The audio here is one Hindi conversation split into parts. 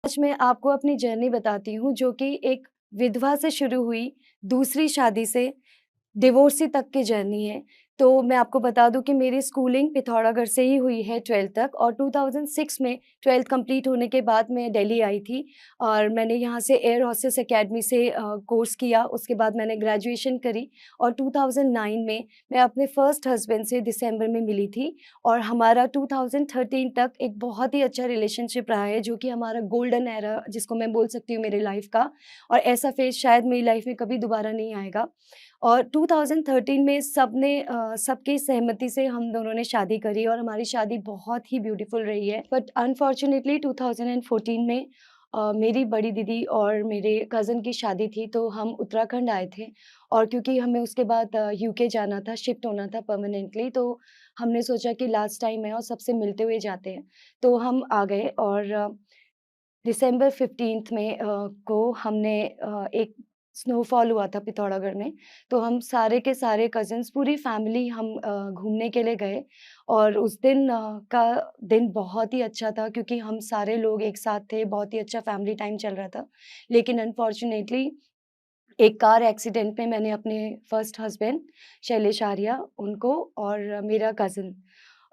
आज मैं आपको अपनी जर्नी बताती हूँ जो कि एक विधवा से शुरू हुई, दूसरी शादी से डिवोर्सी तक की जर्नी है। तो मैं आपको बता दूँ कि मेरी स्कूलिंग पिथौरागढ़ से ही हुई है 12th तक और 2006 में 12th कंप्लीट होने के बाद मैं दिल्ली आई थी और मैंने यहाँ से एयर होस्टेस अकेडमी से कोर्स किया। उसके बाद मैंने ग्रेजुएशन करी और 2009 में मैं अपने फर्स्ट हस्बैंड से दिसंबर में मिली थी और हमारा 2013 तक एक बहुत ही अच्छा रिलेशनशिप रहा है जो कि हमारा गोल्डन एरा जिसको मैं बोल सकती हूँ मेरी लाइफ़ का और ऐसा फ़ेज़ शायद मेरी लाइफ़ में कभी दोबारा नहीं आएगा। और 2013 में सबकी सहमति से हम दोनों ने शादी करी और हमारी शादी बहुत ही ब्यूटीफुल रही है। बट अनफॉर्च्युनेटली 2014 में मेरी बड़ी दीदी और मेरे कज़न की शादी थी, तो हम उत्तराखंड आए थे और क्योंकि हमें उसके बाद यूके जाना था, शिफ्ट होना था परमानेंटली, तो हमने सोचा कि लास्ट टाइम है और सबसे मिलते हुए जाते हैं। तो हम आ गए और दिसंबर 15th में को हमने एक स्नोफॉल हुआ था पिथौरागढ़ में, तो हम सारे के सारे कज़िन्स पूरी फैमिली हम घूमने के लिए गए और उस दिन का दिन बहुत ही अच्छा था क्योंकि हम सारे लोग एक साथ थे, बहुत ही अच्छा फैमिली टाइम चल रहा था। लेकिन अनफॉर्च्युनेटली एक कार एक्सीडेंट में मैंने अपने फर्स्ट हस्बैंड शैलेश आर्या उनको और मेरा कज़िन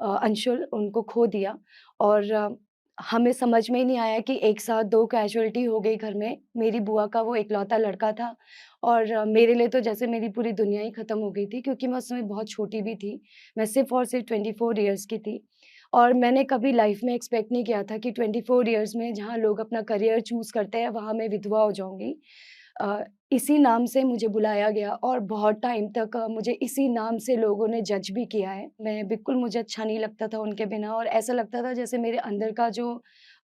अंशुल उनको खो दिया और हमें समझ में ही नहीं आया कि एक साथ 2 कैज़ुअल्टी हो गई घर में। मेरी बुआ का वो इकलौता लड़का था और मेरे लिए तो जैसे मेरी पूरी दुनिया ही ख़त्म हो गई थी क्योंकि मैं उस समय बहुत छोटी भी थी। मैं सिर्फ़ और सिर्फ़ 24 इयर्स की थी और मैंने कभी लाइफ़ में एक्सपेक्ट नहीं किया था कि 24 इयर्स में जहाँ लोग अपना करियर चूज़ करते हैं, वहाँ मैं विधवा हो जाऊँगी। इसी नाम से मुझे बुलाया गया और बहुत टाइम तक मुझे इसी नाम से लोगों ने जज भी किया है। मैं बिल्कुल मुझे अच्छा नहीं लगता था उनके बिना और ऐसा लगता था जैसे मेरे अंदर का जो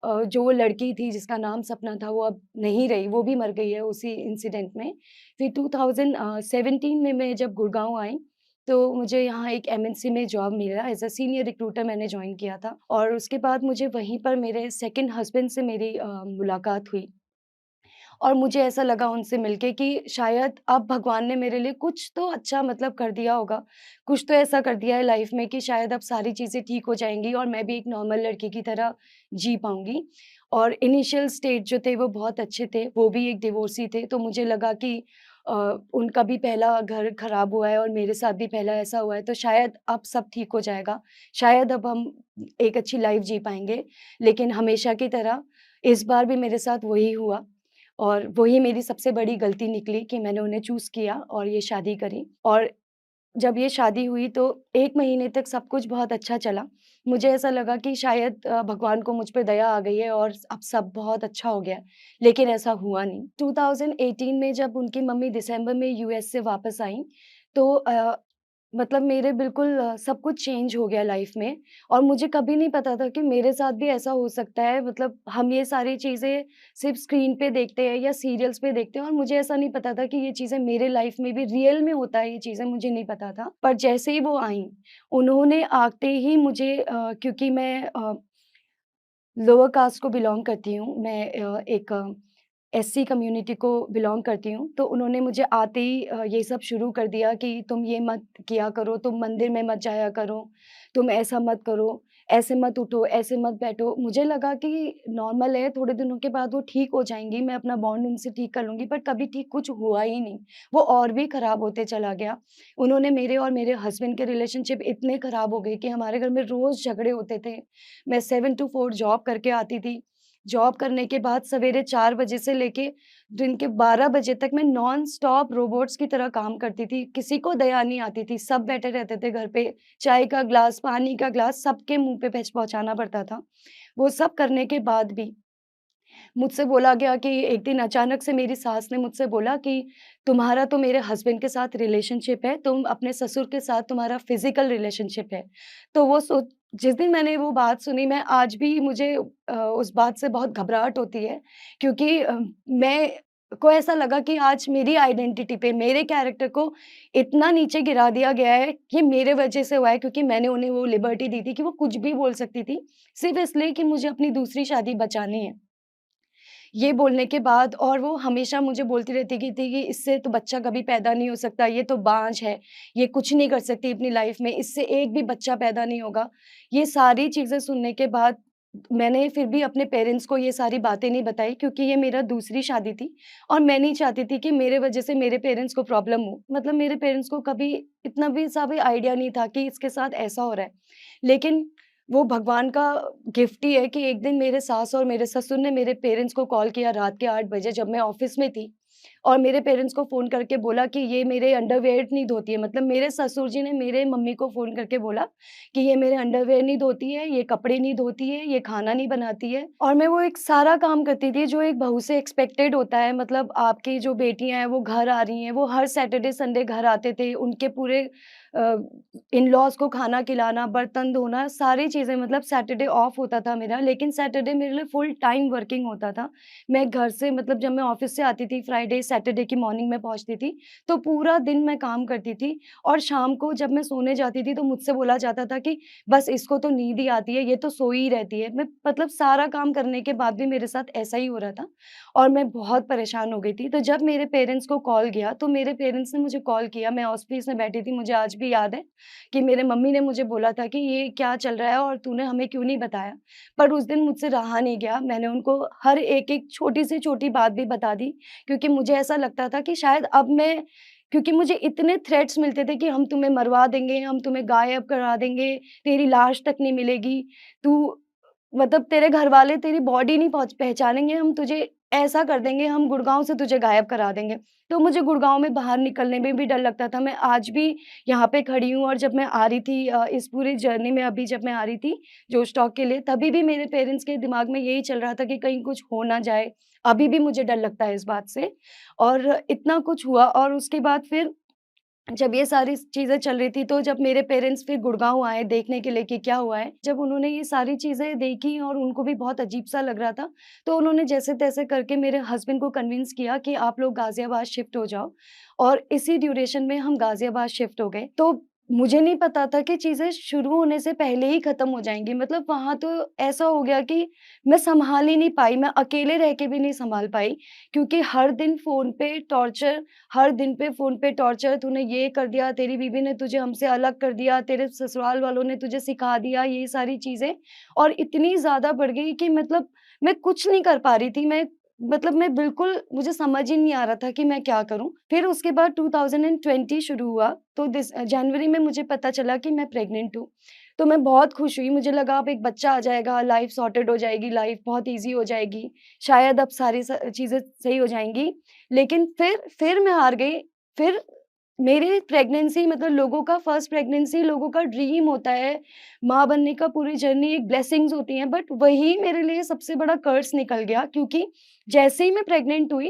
वो लड़की थी जिसका नाम सपना था वो अब नहीं रही, वो भी मर गई है उसी इंसिडेंट में। फिर 2017 में मैं जब गुड़गाँव आई, तो मुझे यहाँ एक एमएनसी में जॉब मिला एज़ अ सीनियर रिक्रूटर मैंने जॉइन किया था और उसके बाद मुझे वहीं पर मेरे सेकंड हस्बैंड से मेरी मुलाकात हुई। और मुझे ऐसा लगा उनसे मिलके कि शायद अब भगवान ने मेरे लिए कुछ तो अच्छा मतलब कर दिया होगा। कुछ तो ऐसा कर दिया है लाइफ़ में कि शायद अब सारी चीज़ें ठीक हो जाएँगी और मैं भी एक नॉर्मल लड़की की तरह जी पाऊँगी। और इनिशियल स्टेज जो थे वो बहुत अच्छे थे, वो भी एक डिवोर्सी थे, तो मुझे लगा कि अ, उनका भी पहला घर खराब हुआ है और मेरे साथ भी पहला ऐसा हुआ है, तो शायद अब सब ठीक हो जाएगा। शायद अब हम एक अच्छी लाइफ़ जी पाएँगे। लेकिन हमेशा की तरह इस बार भी मेरे साथ वही हुआ। और वही मेरी सबसे बड़ी गलती निकली कि मैंने उन्हें चूज़ किया और ये शादी करी और जब ये शादी हुई तो 1 महीने तक सब कुछ बहुत अच्छा चला। मुझे ऐसा लगा कि शायद भगवान को मुझ पे दया आ गई है और अब सब बहुत अच्छा हो गया है, लेकिन ऐसा हुआ नहीं। 2018 में जब उनकी मम्मी दिसंबर में यूएस से वापस आईं, तो मतलब मेरे बिल्कुल सब कुछ चेंज हो गया लाइफ़ में और मुझे कभी नहीं पता था कि मेरे साथ भी ऐसा हो सकता है। मतलब हम ये सारी चीज़ें सिर्फ़ स्क्रीन पे देखते हैं या सीरियल्स पे देखते हैं और मुझे ऐसा नहीं पता था कि ये चीज़ें मेरे लाइफ़ में भी रियल में होता है, ये चीज़ें मुझे नहीं पता था। पर जैसे ही वो आईं, उन्होंने आते ही मुझे क्योंकि मैं लोअर कास्ट को बिलॉन्ग करती हूँ, मैं एक एससी कम्युनिटी को बिलॉन्ग करती हूँ, तो उन्होंने मुझे आते ही ये सब शुरू कर दिया कि तुम ये मत किया करो, तुम मंदिर में मत जाया करो, तुम ऐसा मत करो, ऐसे मत उठो, ऐसे मत बैठो। मुझे लगा कि नॉर्मल है, थोड़े दिनों के बाद वो ठीक हो जाएँगी, मैं अपना बॉन्ड उनसे ठीक कर लूँगी, पर कभी ठीक कुछ हुआ ही नहीं। वो और भी खराब होते चला गया। उन्होंने मेरे और मेरे हस्बैंड के रिलेशनशिप इतने खराब हो गए कि हमारे घर में रोज़ झगड़े होते थे। मैं 7 टू 4 जॉब करके आती थी। जॉब करने के बाद सवेरे 4 बजे से लेके दिन के 12 बजे तक मैं नॉन स्टॉप रोबोट्स की तरह काम करती थी। किसी को दया नहीं आती थी, सब बैठे रहते थे घर पे। चाय का ग्लास, पानी का ग्लास सबके मुँह पे पहुँचाना पड़ता था। वो सब करने के बाद भी मुझसे बोला गया कि एक दिन अचानक से मेरी सास ने मुझसे बोला कि तुम्हारा तो मेरे हस्बैंड के साथ रिलेशनशिप है, तुम अपने ससुर के साथ तुम्हारा फिज़िकल रिलेशनशिप है। तो वो सो जिस दिन मैंने वो बात सुनी मैं आज भी मुझे उस बात से बहुत घबराहट होती है क्योंकि मैं को ऐसा लगा कि आज मेरी आइडेंटिटी पे, मेरे कैरेक्टर को इतना नीचे गिरा दिया गया है, ये मेरे वजह से हुआ है क्योंकि मैंने उन्हें वो लिबर्टी दी थी कि वो कुछ भी बोल सकती थी, सिर्फ़ इसलिए कि मुझे अपनी दूसरी शादी बचानी है। ये बोलने के बाद और वो हमेशा मुझे बोलती रहती कि थी कि इससे तो बच्चा कभी पैदा नहीं हो सकता, ये तो बाँझ है, ये कुछ नहीं कर सकती अपनी लाइफ़ में, इससे एक भी बच्चा पैदा नहीं होगा। ये सारी चीज़ें सुनने के बाद मैंने फिर भी अपने पेरेंट्स को ये सारी बातें नहीं बताई क्योंकि ये मेरा दूसरी शादी थी और मैं नहीं चाहती थी कि मेरे वजह से मेरे पेरेंट्स को प्रॉब्लम हो। मतलब मेरे पेरेंट्स को कभी इतना भी सा भी आइडिया नहीं था कि इसके साथ ऐसा हो रहा है। लेकिन वो भगवान का गिफ्ट ही है कि एक दिन मेरे सास और मेरे ससुर ने मेरे पेरेंट्स को कॉल किया रात के 8 बजे जब मैं ऑफ़िस में थी और मेरे पेरेंट्स को फ़ोन करके बोला कि ये मेरे अंडरवियर नहीं धोती है। मतलब मेरे ससुर जी ने मेरे मम्मी को फ़ोन करके बोला कि ये मेरे अंडरवियर नहीं धोती है, ये कपड़े नहीं धोती है, ये खाना नहीं बनाती है। और मैं वो एक सारा काम करती थी जो एक बहू से एक्सपेक्टेड होता है। मतलब आपकी जो बेटियाँ हैं वो घर आ रही हैं, वो हर सैटरडे संडे घर आते थे। उनके पूरे अ, इन-लॉज़ को खाना खिलाना, बर्तन धोना, सारी चीज़ें। मतलब सैटरडे ऑफ होता था मेरा, लेकिन सैटरडे मेरे लिए फुल टाइम वर्किंग होता था। मैं घर से मतलब जब मैं ऑफ़िस से आती थी फ्राइडे, सैटरडे की मॉर्निंग में पहुँचती थी, तो पूरा दिन मैं काम करती थी और शाम को जब मैं सोने जाती थी तो मुझसे बोला जाता था कि बस इसको तो नींद ही आती है, ये तो सोई ही रहती है। मैं मतलब सारा काम करने के बाद भी मेरे साथ ऐसा ही हो रहा था और मैं बहुत परेशान हो गई थी। तो जब मेरे पेरेंट्स को कॉल गया, तो मेरे पेरेंट्स ने मुझे कॉल किया, मैं ऑफ़िस में बैठी थी, मुझे आज भी याद है कि मेरे मम्मी ने मुझे बोला था कि ये क्या चल रहा है और तूने हमें क्यों नहीं बताया? पर उस दिन मुझसे रहा नहीं गया, मैंने उनको हर एक-एक छोटी से छोटी बात भी बता दी क्योंकि मुझे ऐसा लगता था कि शायद अब मैं क्योंकि मुझे इतने थ्रेट्स मिलते थे कि हम तुम्हें मरवा देंगे, हम तुम्हें गायब करा देंगे, तेरी लाश तक नहीं मिलेगी, तू मतलब तेरे घरवाले तेरी बॉडी नहीं पहचानेंगे, हम तुझे ऐसा कर देंगे, हम गुड़गाँव से तुझे गायब करा देंगे। तो मुझे गुड़गाँव में बाहर निकलने में भी डर लगता था। मैं आज भी यहाँ पे खड़ी हूँ और जब मैं आ रही थी इस पूरी जर्नी में अभी जब मैं आ रही थी जोश टॉक के लिए, तभी भी मेरे पेरेंट्स के दिमाग में यही चल रहा था कि कहीं कुछ हो ना जाए। अभी भी मुझे डर लगता है इस बात से और इतना कुछ हुआ और उसके बाद फिर जब ये सारी चीज़ें चल रही थी, तो जब मेरे पेरेंट्स फिर गुड़गाँव आए देखने के लिए कि क्या हुआ है, जब उन्होंने ये सारी चीज़ें देखी और उनको भी बहुत अजीब-सा लग रहा था, तो उन्होंने जैसे-तैसे करके मेरे हस्बैंड को कन्विंस किया कि आप लोग गाज़ियाबाद शिफ्ट हो जाओ और इसी ड्यूरेशन में हम गाज़ियाबाद शिफ्ट हो गए। तो मुझे नहीं पता था कि चीज़ें शुरू होने से पहले ही ख़त्म हो जाएँगी। मतलब वहाँ तो ऐसा हो गया कि मैं सँभाल ही नहीं पाई, मैं अकेले रह के भी नहीं सँभाल पाई क्योंकि हर दिन फ़ोन पे टॉर्चर हर दिन पे फ़ोन पे टॉर्चर, तूने ये कर दिया, तेरी बीवी ने तुझे हमसे अलग कर दिया, तेरे ससुराल वालों ने तुझे सिखा दिया, ये सारी चीज़ें और इतनी ज़्यादा बढ़ गई कि मतलब मैं कुछ नहीं कर पा रही थी। मैं बिल्कुल मुझे समझ ही नहीं आ रहा था कि मैं क्या करूँ? फिर उसके बाद 2020 शुरू हुआ, तो जनवरी में मुझे पता चला कि मैं प्रेग्नेंट हूँ। तो मैं बहुत खुश हुई, मुझे लगा अब एक बच्चा आ जाएगा, लाइफ़ सॉर्टेड हो जाएगी, लाइफ़ बहुत ईज़ी हो जाएगी, शायद अब सारी चीज़ें सही हो जाएँगी। लेकिन फिर मैं हार गई। फिर मेरी प्रेगनेंसी मतलब लोगों का फर्स्ट प्रेगनेंसी लोगों का ड्रीम होता है, माँ बनने का पूरी जर्नी एक ब्लेसिंग्स होती हैं, बट वही मेरे लिए सबसे बड़ा कर्स निकल गया क्योंकि जैसे ही मैं प्रेग्नेंट हुई,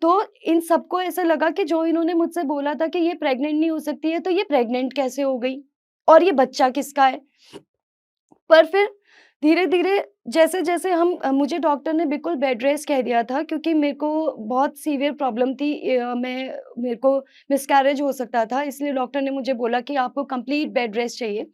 तो इन सबको ऐसा लगा कि जो इन्होंने मुझसे बोला था कि ये प्रेग्नेंट नहीं हो सकती है, तो ये प्रेग्नेंट कैसे हो गई? और ये बच्चा किसका है? पर फिर धीरे-धीरे जैसे-जैसे मुझे डॉक्टर ने बिल्कुल बेड रेस्ट कह दिया था क्योंकि मेरे को बहुत सीवियर प्रॉब्लम थी। मेरे को मिसकैरेज हो सकता था, इसलिए डॉक्टर ने मुझे बोला कि आपको कंप्लीट बेड रेस्ट चाहिए।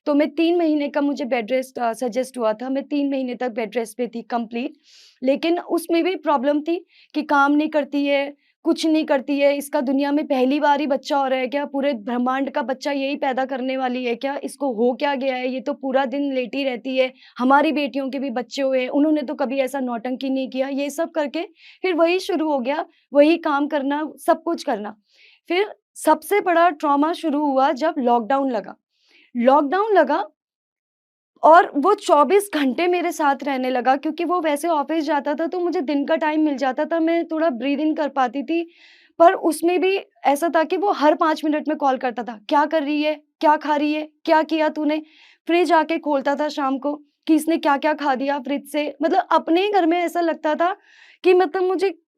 तो मैं 3 महीने का मुझे बेड रेस्ट सजेस्ट हुआ था। मैं 3 महीने तक बेड रेस्ट पे थी कंप्लीट। लेकिन उसमें भी प्रॉब्लम थी कि काम नहीं करती है, कुछ नहीं करती है, इसका दुनिया में पहली बार ही बच्चा हो रहा है क्या? पूरे ब्रह्मांड का बच्चा यही पैदा करने वाली है क्या? इसको हो क्या गया है? ये तो पूरा दिन लेटी रहती है। हमारी बेटियों के भी बच्चे हुए, उन्होंने तो कभी ऐसा नौटंकी नहीं किया। ये सब करके फिर वही शुरू हो गया, वही काम करना, सब कुछ करना। फिर सबसे बड़ा ट्रॉमा शुरू हुआ जब लॉकडाउन लगा। लॉकडाउन लगा और वो 24 घंटे मेरे साथ रहने लगा क्योंकि वो वैसे ऑफ़िस जाता था तो मुझे दिन का टाइम मिल जाता था, मैं थोड़ा ब्रीथ इन कर पाती थी। पर उसमें भी ऐसा था कि वो हर 5 मिनट में कॉल करता था, "क्या कर रही है? क्या खा रही है? क्या किया तूने?" फ्रिज आके खोलता था शाम को कि इसने क्या-क्या खा दिया फ्रिज से। मतलब अपने ही घर में ऐसा लगता था कि मतलब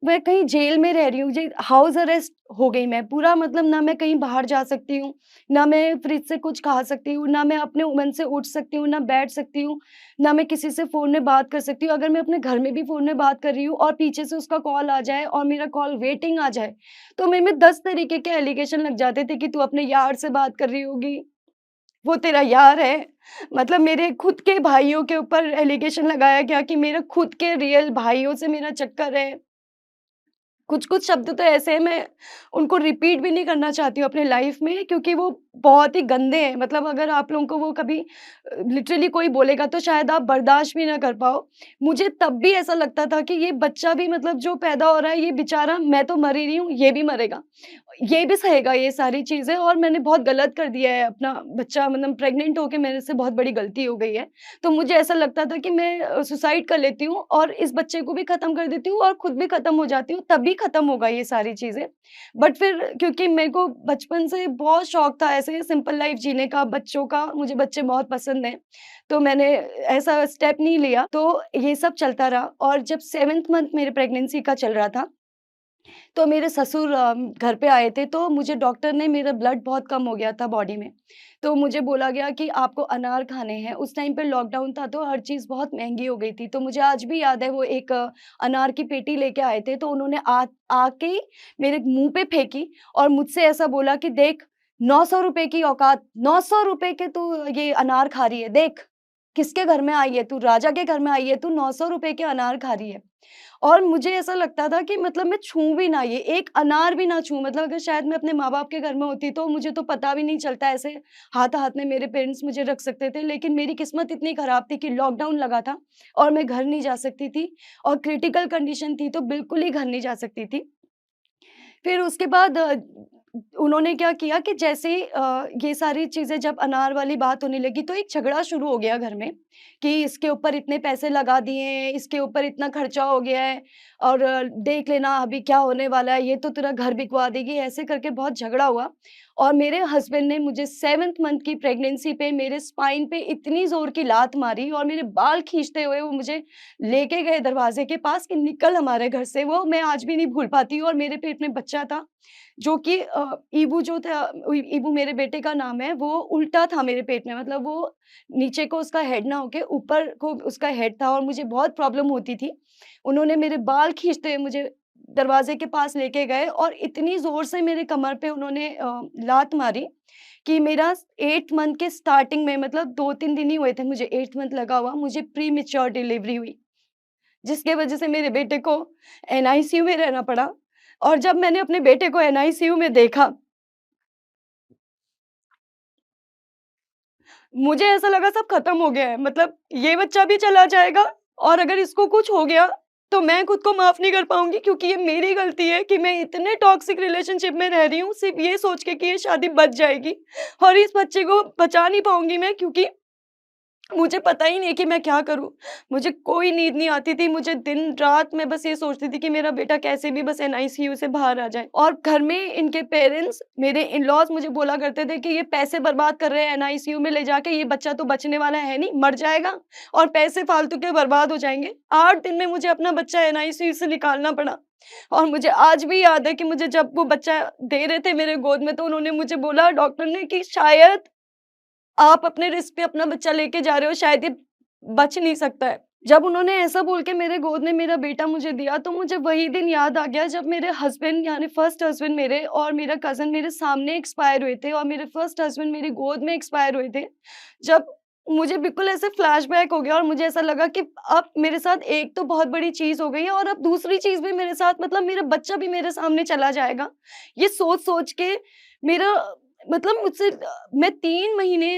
मैं कहीं जेल में रह रही हूँ, जे हाउस अरेस्ट हो गई मैं। पूरा मतलब ना मैं कहीं बाहर जा सकती हूँ, ना मैं फ्रिज से कुछ खा सकती हूँ, ना मैं अपने मन से उठ सकती हूँ, ना बैठ सकती हूँ, ना मैं किसी से फ़ोन में बात कर सकती हूँ। अगर मैं अपने घर में भी फ़ोन में बात कर रही हूँ और पीछे से उसका कॉल आ जाए और मेरा कॉल वेटिंग आ जाए, तो मेरे में 10 तरीके के एलिगेशन लग जाते थे कि तू अपने यार से बात कर रही होगी, वो तेरा यार है। मतलब मेरे खुद के भाइयों के ऊपर एलिगेशन लगाया गया कि मेरे खुद के रियल भाइयों से मेरा चक्कर है। कुछ-कुछ शब्द तो ऐसे हैं मैं उनको रिपीट भी नहीं करना चाहती हूँ अपने लाइफ़ में क्योंकि वो बहुत ही गंदे हैं, मतलब अगर आप लोगों को वो कभी लिटरली कोई बोलेगा तो शायद आप बर्दाश्त भी ना कर पाओ। मुझे तब भी ऐसा लगता था कि ये बच्चा भी मतलब जो पैदा हो रहा है, ये बेचारा, मैं तो मर ही रही हूँ, ये भी मरेगा। ये भी सहेगा ये सारी चीज़ें, और मैंने बहुत गलत कर दिया है अपना बच्चा, मतलब प्रेग्नेंट होके मेरे से बहुत बड़ी गलती हो गई है। तो मुझे ऐसा लगता था कि मैं सुसाइड कर लेती हूँ और इस बच्चे को भी ख़त्म कर देती हूँ और खुद भी ख़त्म हो जाती हूँ, तभी ख़त्म होगा ये सारी चीज़ें। बट फिर क्योंकि मेरे को बचपन से बहुत शौक था ऐसे सिंपल लाइफ़ जीने का, बच्चों का, मुझे बच्चे बहुत पसंद हैं, तो मैंने ऐसा स्टेप नहीं लिया, तो ये सब चलता रहा। और जब 7th मंथ मेरे प्रेगनेंसी का चल रहा था, तो मेरे ससुर घर पे आए थे, तो मुझे डॉक्टर ने, मेरा ब्लड बहुत कम हो गया था बॉडी में, तो मुझे बोला गया कि आपको अनार खाने हैं। उस टाइम पे लॉकडाउन था, तो हर चीज़ बहुत महँगी हो गई थी, तो मुझे आज भी याद है, वो एक अनार की पेटी लेके आए थे, तो उन्होंने आके ही मेरे मुँह पे फेंकी और मुझसे ऐसा बोला कि देख, 900 रुपए की औकात, 900 रुपए के तू ये अनार खा रही है, देख, किसके घर में आई है तू? राजा के घर में आई है तू, 900 रुपए के अनार खा रही है। और मुझे ऐसा लगता था कि मतलब मैं छूऊँ भी ना ये, एक अनार भी ना छूऊँ, मतलब अगर शायद मैं अपने माँ-बाप के घर में होती तो मुझे तो पता भी नहीं चलता, ऐसे हाथ-हाथ में मेरे पेरेंट्स मुझे रख सकते थे। लेकिन मेरी किस्मत इतनी खराब थी कि लॉकडाउन लगा था और मैं घर नहीं जा सकती थी और क्रिटिकल कंडीशन थी, तो बिल्कुल ही घर नहीं जा सकती थी। फिर उसके बाद उन्होंने क्या किया कि जैसे ही ये सारी चीज़ें, जब अनार वाली बात होने लगी, तो एक झगड़ा शुरू हो गया घर में कि इसके ऊपर इतने पैसे लगा दिए हैं, इसके ऊपर इतना खर्चा हो गया है और देख लेना अभी क्या होने वाला है, ये तो तेरा घर बिकवा देगी, ऐसे करके बहुत झगड़ा हुआ। और मेरे हस्बैंड ने मुझे 7th मंथ की प्रेगनेंसी पे मेरे स्पाइन पे इतनी ज़ोर की लात मारी और मेरे बाल खींचते हुए वो मुझे लेके गए दरवाज़े के पास कि निकल हमारे घर से, वो मैं आज भी नहीं भूल पाती हूँ। और मेरे पेट में बच्चा था, जो कि ईबू जो था, ईबू मेरे बेटे का नाम है, वो उल्टा था मेरे पेट में, मतलब वो नीचे को उसका हेड ना होके ऊपर को उसका हेड था और मुझे बहुत प्रॉब्लम होती थी। उन्होंने मेरे बाल खींचते हुए मुझे दरवाज़े के पास लेके गए और इतनी ज़ोर से मेरे कमर पे उन्होंने लात मारी कि मेरा 8th मंथ के स्टार्टिंग में, मतलब 2-3 दिन ही हुए थे मुझे 8th मंथ लगा हुआ, मुझे प्रीमैच्योर डिलीवरी हुई। जिसके वजह से मेरे बेटे को एनआईसीयू में रहना पड़ा। और जब मैंने अपने बेटे को एनआईसीयू में देखा, मुझे ऐसा लगा सब खत्म हो गया है। मतलब ये बच्चा भी चला जाएगा और अगर इसको कुछ हो गया, तो मैं खुद को माफ़ नहीं कर पाऊँगी, क्योंकि ये मेरी गलती है कि मैं इतने टॉक्सिक रिलेशनशिप में रह रही हूँ, सिर्फ़ ये सोच के कि ये शादी बच जाएगी और इस बच्चे को बचा नहीं पाऊँगी मैं, क्योंकि मुझे पता ही नहीं कि मैं क्या करूँ? मुझे कोई नींद नहीं आती थी, मुझे दिन-रात मैं बस ये सोचती थी कि मेरा बेटा कैसे भी बस एनआईसीयू से बाहर आ जाए। और घर में इनके पेरेंट्स, मेरे इन-लॉज़ मुझे बोला करते थे कि ये पैसे बर्बाद कर रहे हैं एनआईसीयू में ले जाके, ये बच्चा तो बचने वाला है नहीं, मर जाएगा और पैसे फालतू के बर्बाद हो जाएँगे। 8 दिन में मुझे अपना बच्चा एनआईसीयू से निकालना पड़ा। और मुझे आज भी याद है कि मुझे जब वो बच्चा दे रहे थे मेरे गोद में, तो उन्होंने मुझे बोला, डॉक्टर ने, कि शायद आप अपने रिस्क पे अपना बच्चा लेके जा रहे हो, शायद ये बच नहीं सकता है। जब उन्होंने ऐसा बोल के मेरे गोद में मेरा बेटा मुझे दिया, तो मुझे वही दिन याद आ गया जब मेरे हस्बैंड, यानी फर्स्ट हस्बैंड मेरे, और मेरा कज़न मेरे सामने एक्सपायर हुए थे और मेरे फर्स्ट हस्बैंड मेरी गोद में एक्सपायर हुए थे। जब मुझे बिल्कुल ऐसे फ्लैशबैक हो गया और मुझे ऐसा लगा कि अब मेरे साथ एक तो बहुत बड़ी चीज़ हो गई है और अब दूसरी चीज़ भी मेरे साथ, मतलब मेरा बच्चा भी मेरे सामने चला जाएगा। ये सोच-सोच के मेरा, मतलब मैं 3 महीने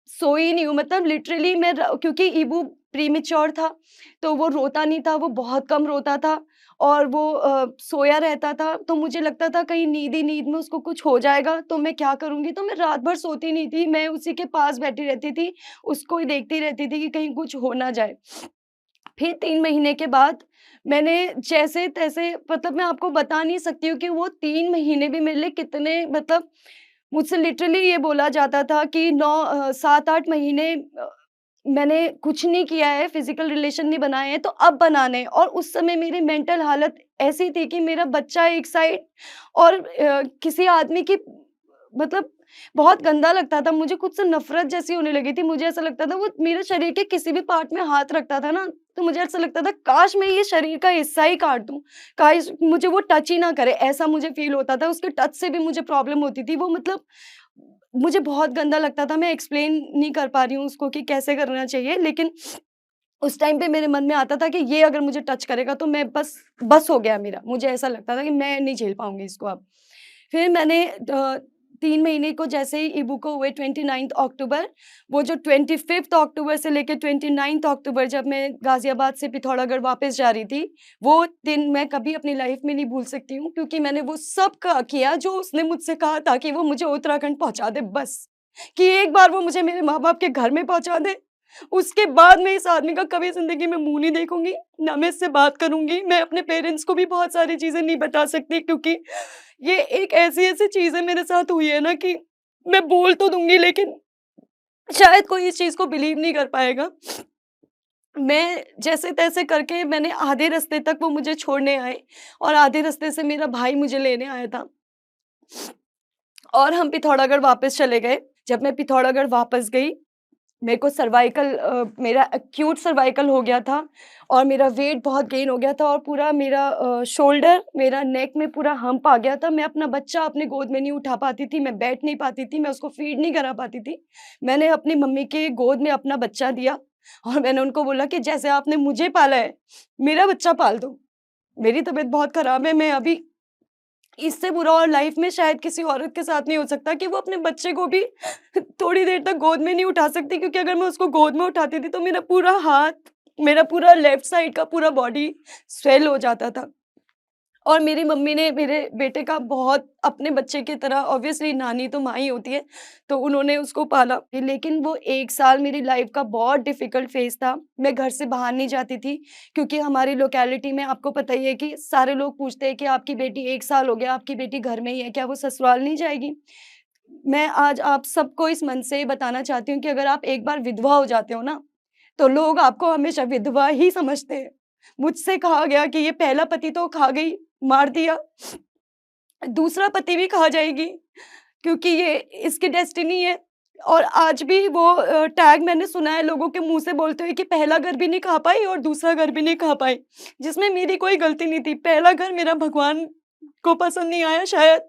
सोई नहीं हूँ, मतलब लिटरली मैं क्योंकि इबू प्रीमेच्योर था, तो वो रोता नहीं था, वो बहुत कम रोता था और वो सोया रहता था, तो मुझे लगता था कहीं नींद ही नींद में उसको कुछ हो जाएगा, तो मैं क्या करूँगी? तो मैं रात भर सोती नहीं थी, मैं उसी के पास बैठी रहती थी, उसको ही देखती रहती थी कि कहीं कुछ हो ना जाए। फिर 3 महीने के बाद मैंने जैसे-तैसे, मतलब मैं आपको बता नहीं सकती हूँ कि वो 3 महीने भी मेरे लिए कितने, मतलब मुझसे लिटरली ये बोला जाता था कि 7-8 महीने मैंने कुछ नहीं किया है, फिज़िकल रिलेशन नहीं बनाए हैं, तो अब बनाने हैं। और उस समय मेरी मेंटल हालत ऐसी थी कि मेरा बच्चा एक साइड और किसी आदमी की, मतलब बहुत गंदा लगता था, मुझे खुद से नफ़रत जैसी होने लगी थी। मुझे ऐसा लगता था वो मेरे शरीर के किसी भी पार्ट में हाथ रखता था ना, तो मुझे ऐसा लगता था काश मैं ये शरीर का हिस्सा ही काट दूँ, काश मुझे वो टच ही ना करे, ऐसा मुझे फ़ील होता था। उसके टच से भी मुझे प्रॉब्लम होती थी। वो मतलब मुझे बहुत गंदा लगता था, मैं एक्सप्लेन नहीं कर पा रही हूँ उसको कि कैसे करना चाहिए, लेकिन उस टाइम पे मेरे मन में आता था कि ये अगर मुझे टच करेगा तो मैं बस हो गया मेरा। मुझे ऐसा लगता था कि मैं नहीं झेल पाऊँगी इसको अब। फिर मैंने 3 महीने को जैसे ही इबू को हुए 29 अक्टूबर, वो जो 25 अक्टूबर से लेके 29 अक्टूबर जब मैं गाज़ियाबाद से पिथौरागढ़ वापस जा रही थी, वो दिन मैं कभी अपनी लाइफ़ में नहीं भूल सकती हूँ, क्योंकि मैंने वो सब किया जो उसने मुझसे कहा था कि वो मुझे उत्तराखंड पहुँचा दे बस, कि एक बार वो मुझे मेरे माँ-बाप के घर में पहुँचा दे। उसके बाद मैं इस आदमी का कभी ज़िंदगी में मुँह नहीं देखूँगी, ना मैं इससे बात करूँगी। मैं अपने पेरेंट्स को भी बहुत सारी चीज़ें नहीं बता सकती, क्योंकि ये एक ऐसी-ऐसी चीज़ें मेरे साथ हुई है ना कि मैं बोल तो दूँगी, लेकिन शायद कोई इस चीज़ को बिलीव नहीं कर पाएगा। मैं जैसे-तैसे करके मैंने आधे रास्ते तक, वो मुझे छोड़ने आए और आधे रास्ते से मेरा भाई मुझे लेने आया था और हम पिथौरागढ़ वापस चले गए। जब मैं पिथौरागढ़ वापस गई, मेरे को मेरा एक्यूट सर्वाइकल हो गया था और मेरा वेट बहुत गेन हो गया था और पूरा मेरा शोल्डर, मेरा नेक में पूरा हम्प आ गया था। मैं अपना बच्चा अपने गोद में नहीं उठा पाती थी, मैं बैठ नहीं पाती थी, मैं उसको फीड नहीं करा पाती थी। मैंने अपनी मम्मी के गोद में अपना बच्चा दिया और मैंने उनको बोला कि जैसे आपने मुझे पाला है, मेरा बच्चा पाल दो। मेरी तबीयत बहुत खराब है, मैं अभी इससे बुरा और लाइफ में शायद किसी औरत के साथ नहीं हो सकता कि वो अपने बच्चे को भी थोड़ी देर तक गोद में नहीं उठा सकती, क्योंकि अगर मैं उसको गोद में उठाती थी तो मेरा पूरा हाथ, मेरा पूरा लेफ्ट साइड का पूरा बॉडी स्वेल हो जाता था। और मेरी मम्मी ने मेरे बेटे का बहुत अपने बच्चे की तरह, ऑब्वियसली नानी तो माँ ही होती है, तो उन्होंने उसको पाला। लेकिन वो 1 साल मेरी लाइफ का बहुत डिफ़िकल्ट फ़ेज़ था। मैं घर से बाहर नहीं जाती थी, क्योंकि हमारी लोकेलिटी में आपको पता ही है कि सारे लोग पूछते हैं कि आपकी बेटी 1 साल हो गया, आपकी बेटी घर में ही है, क्या वो ससुराल नहीं जाएगी? मैं आज आप सबको इस मन से बताना चाहती हूँ कि अगर आप एक बार विधवा हो जाते हो ना, तो लोग आपको हमेशा विधवा ही समझते हैं। मुझसे कहा गया कि ये पहला पति तो खा गई, मार दिया, दूसरा पति भी खा जाएगी, क्योंकि ये इसकी डेस्टिनी है। और आज भी वो टैग मैंने सुना है लोगों के मुँह से बोलते हुए कि पहला घर भी नहीं खा पाई और दूसरा घर भी नहीं खा पाई, जिसमें मेरी कोई गलती नहीं थी। पहला घर मेरा भगवान को पसंद नहीं आया शायद,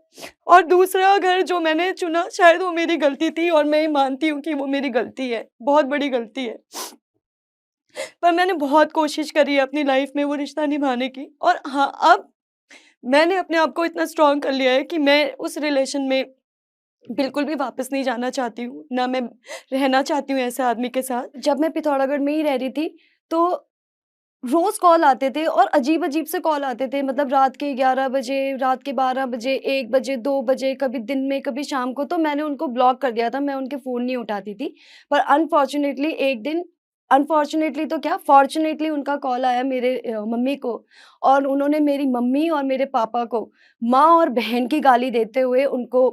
और दूसरा घर जो मैंने चुना शायद वो मेरी गलती थी, और मैं ये मानती हूँ कि वो मेरी गलती है, बहुत बड़ी गलती है। पर मैंने बहुत कोशिश करी है अपनी लाइफ में वो रिश्ता निभाने की, और हाँ, अब मैंने अपने आप को इतना स्ट्रॉन्ग कर लिया है कि मैं उस रिलेशन में बिल्कुल भी वापस नहीं जाना चाहती हूँ, ना मैं रहना चाहती हूँ ऐसे आदमी के साथ। जब मैं पिथौरागढ़ में ही रह रही थी, तो रोज़ कॉल आते थे और अजीब-अजीब से कॉल आते थे, मतलब रात के 11 बजे, रात के 12 बजे, 1 बजे, 2 बजे, कभी दिन में, कभी शाम को, तो मैंने उनको ब्लॉक कर दिया था, मैं उनके फ़ोन नहीं उठाती थी। पर अनफॉर्च्यूनेटली एक दिन, अनफॉर्च्यूनेटली तो क्या, फॉर्च्यूनेटली उनका कॉल आया मेरे मम्मी को, और उन्होंने मेरी मम्मी और मेरे पापा को माँ और बहन की गाली देते हुए उनको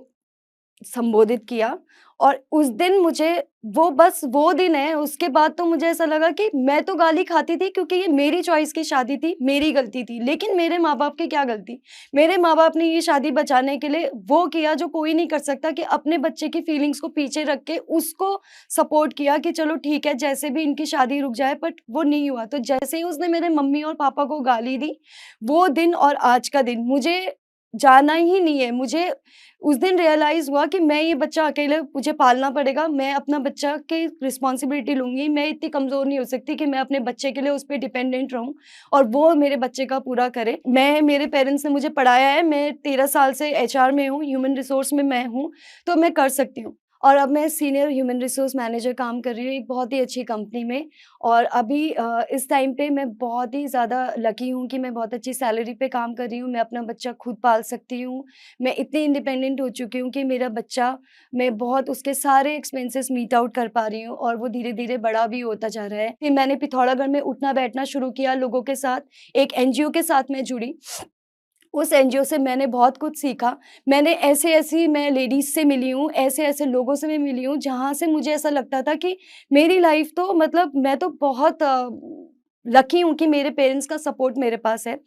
संबोधित किया। और उस दिन मुझे, वो बस वो दिन है, उसके बाद तो मुझे ऐसा लगा कि मैं तो गाली खाती थी क्योंकि ये मेरी चॉइस की शादी थी, मेरी गलती थी। लेकिन मेरे माँ-बाप की क्या गलती? मेरे माँ-बाप ने ये शादी बचाने के लिए वो किया जो कोई नहीं कर सकता, कि अपने बच्चे की फीलिंग्स को पीछे रख के उसको सपोर्ट किया कि चलो ठीक है, जैसे भी इनकी शादी रुक जाए, बट वो नहीं हुआ। तो जैसे ही उसने मेरे मम्मी और पापा को गाली दी, वो दिन और आज का दिन मुझे जाना ही नहीं है। मुझे उस दिन रियलाइज़ हुआ कि मैं ये बच्चा अकेले मुझे पालना पड़ेगा, मैं अपना बच्चा की रिस्पॉन्सिबिलिटी लूँगी। मैं इतनी कमज़ोर नहीं हो सकती कि मैं अपने बच्चे के लिए उस पे डिपेंडेंट रहूँ और वो मेरे बच्चे का पूरा करे। मेरे पेरेंट्स ने मुझे पढ़ाया है, मैं 13 साल से एचआर में हूँ, ह्यूमन रिसोर्स में मैं हूँ, तो मैं कर सकती हूँ। और अब मैं सीनियर ह्यूमन रिसोर्स मैनेजर काम कर रही हूँ एक बहुत ही अच्छी कंपनी में, और अभी इस टाइम पे मैं बहुत ही ज़्यादा लकी हूँ कि मैं बहुत अच्छी सैलरी पे काम कर रही हूँ, मैं अपना बच्चा खुद पाल सकती हूँ। मैं इतनी इंडिपेंडेंट हो चुकी हूँ कि मेरा बच्चा, मैं बहुत उसके सारे एक्सपेंसेस मीट आउट कर पा रही हूँ, और वो धीरे-धीरे बड़ा भी होता जा रहा है। फिर मैंने पिथौरागढ़ में उठना-बैठना शुरू किया लोगों के साथ, एक एनजीओ के साथ मैं जुड़ी। उस एनजीओ से मैंने बहुत कुछ सीखा। मैंने ऐसे-ऐसी मैं लेडीज़ से मिली हूँ, ऐसे-ऐसे लोगों से मैं मिली हूँ, जहाँ से मुझे ऐसा लगता था कि मेरी लाइफ़ तो, मतलब मैं तो बहुत लकी हूँ कि मेरे पेरेंट्स का सपोर्ट मेरे पास है।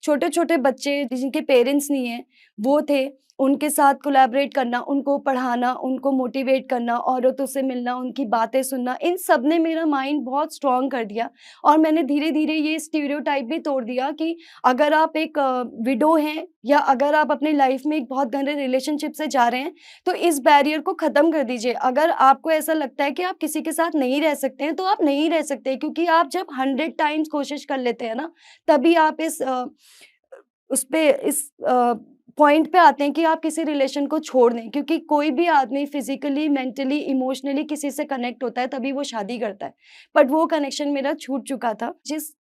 छोटे-छोटे बच्चे जिनके पेरेंट्स नहीं हैं, वो थे, उनके साथ कोलैबोरेट करना, उनको पढ़ाना, उनको मोटिवेट करना, औरतों से मिलना, उनकी बातें सुनना, इन सब ने मेरा माइंड बहुत स्ट्रॉन्ग कर दिया। और मैंने धीरे-धीरे ये स्टीरियोटाइप भी तोड़ दिया कि अगर आप एक विडो हैं, या अगर आप अपनी लाइफ में एक बहुत गहरे रिलेशनशिप से जा रहे हैं, तो इस बैरियर को ख़त्म कर दीजिए। अगर आपको ऐसा लगता है कि आप किसी के साथ नहीं रह सकते हैं, तो आप नहीं रह सकते, क्योंकि आप जब 100 टाइम्स कोशिश कर लेते हैं ना, तभी आप उसपे इस पॉइंट पे आते हैं कि आप किसी रिलेशन को छोड़ दें, क्योंकि कोई भी आदमी फिज़िकली, मेंटली, इमोशनली किसी से कनेक्ट होता है तभी वो शादी करता है। बट वो कनेक्शन मेरा छूट चुका था। जिस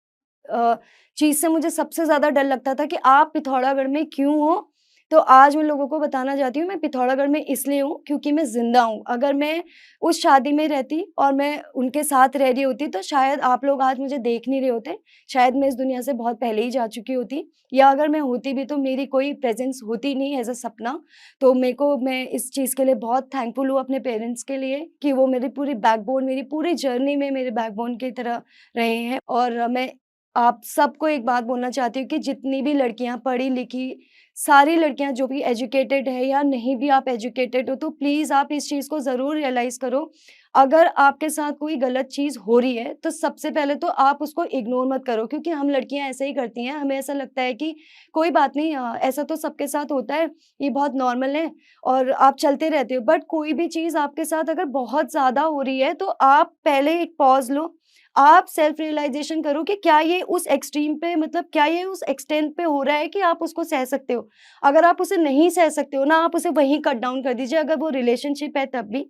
अ, चीज़ से मुझे सबसे ज़्यादा डर लगता था कि आप पिथौरागढ़ में क्यों हो? तो आज मैं लोगों को बताना चाहती हूँ, मैं पिथौरागढ़ में इसलिए हूँ क्योंकि मैं ज़िंदा हूँ। अगर मैं उस शादी में रहती और मैं उनके साथ रह रही होती तो शायद आप लोग आज मुझे देख नहीं रहे होते। शायद मैं इस दुनिया से बहुत पहले ही जा चुकी होती, या अगर मैं होती भी तो मेरी कोई प्रेज़ेंस होती नहीं एज़ अ सपना। तो मेरे को, मैं इस चीज़ के लिए बहुत थैंकफुल हूँ अपने पेरेंट्स के लिए कि वो मेरी पूरी बैकबोन, मेरी पूरी जर्नी में मेरे बैकबोन की तरह रहे हैं। और मैं आप सबको एक बात बोलना चाहती हूँ कि जितनी भी लड़कियाँ पढ़ी-लिखी, सारी लड़कियाँ जो भी एजुकेटेड है या नहीं भी आप एजुकेटेड हो, तो प्लीज़ आप इस चीज़ को ज़रूर रियलाइज़ करो। अगर आपके साथ कोई गलत चीज़ हो रही है, तो सबसे पहले तो आप उसको इग्नोर मत करो, क्योंकि हम लड़कियाँ ऐसे ही करती हैं। हमें ऐसा लगता है कि कोई बात नहीं, ऐसा तो सबके साथ होता है, ये बहुत नॉर्मल है और आप चलते रहते हो। बट कोई भी चीज़ आपके साथ अगर बहुत ज़्यादा हो रही है, तो आप पहले एक पॉज़ लो। आप सेल्फ रियलाइज़ेशन करो कि क्या ये उस एक्सट्रीम पे, मतलब क्या ये उस एक्सटेंट पे हो रहा है कि आप उसको सह सकते हो। अगर आप उसे नहीं सह सकते हो ना, आप उसे वहीं कट डाउन कर दीजिए। अगर वो रिलेशनशिप है तब भी।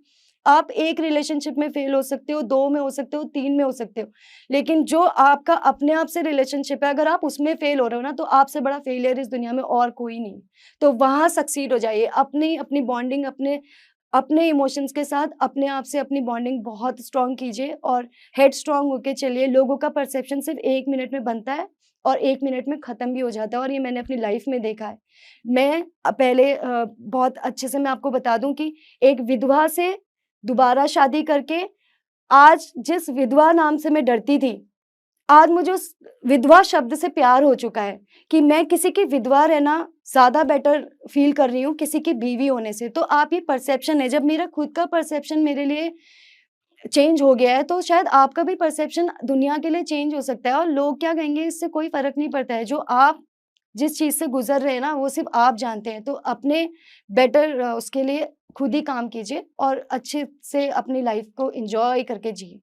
आप 1 रिलेशनशिप में फेल हो सकते हो, 2 में हो सकते हो, 3 में हो सकते हो। लेकिन जो आपका अपने आप से रिलेशनशिप है, अगर आप उसमें फेल हो रहे हो ना, तो आपसे बड़ा फेलियर इस दुनिया में और कोई नहीं। तो वहाँ सक्सीड हो जाइए। अपनी अपनी बॉन्डिंग, अपने अपने इमोशंस के साथ अपने आप से अपनी बॉन्डिंग बहुत स्ट्रॉन्ग कीजिए और हेड स्ट्रॉन्ग होके चलिए। लोगों का परसेप्शन सिर्फ़ 1 मिनट में बनता है और 1 मिनट में ख़त्म भी हो जाता है, और ये मैंने अपनी लाइफ़ में देखा है। मैं पहले बहुत अच्छे से मैं आपको बता दूँ कि एक विधवा से दोबारा शादी करके, आज जिस विधवा नाम से मैं डरती थी, आज मुझे उस विधवा शब्द से प्यार हो चुका है कि मैं किसी की विधवा रहना ज़्यादा बेटर फ़ील कर रही हूँ किसी की बीवी होने से। तो आप, ये परसेप्शन है, जब मेरा खुद का परसेप्शन मेरे लिए चेंज हो गया है, तो शायद आपका भी परसेप्शन दुनिया के लिए चेंज हो सकता है, और लोग क्या कहेंगे इससे कोई फ़र्क नहीं पड़ता है। जो आप जिस चीज़ से गुज़र रहे हैं ना, वो सिर्फ़ आप जानते हैं। तो अपने बेटर उसके लिए खुद ही काम कीजिए और अच्छे से अपनी लाइफ़ को एन्जॉय करके जिए।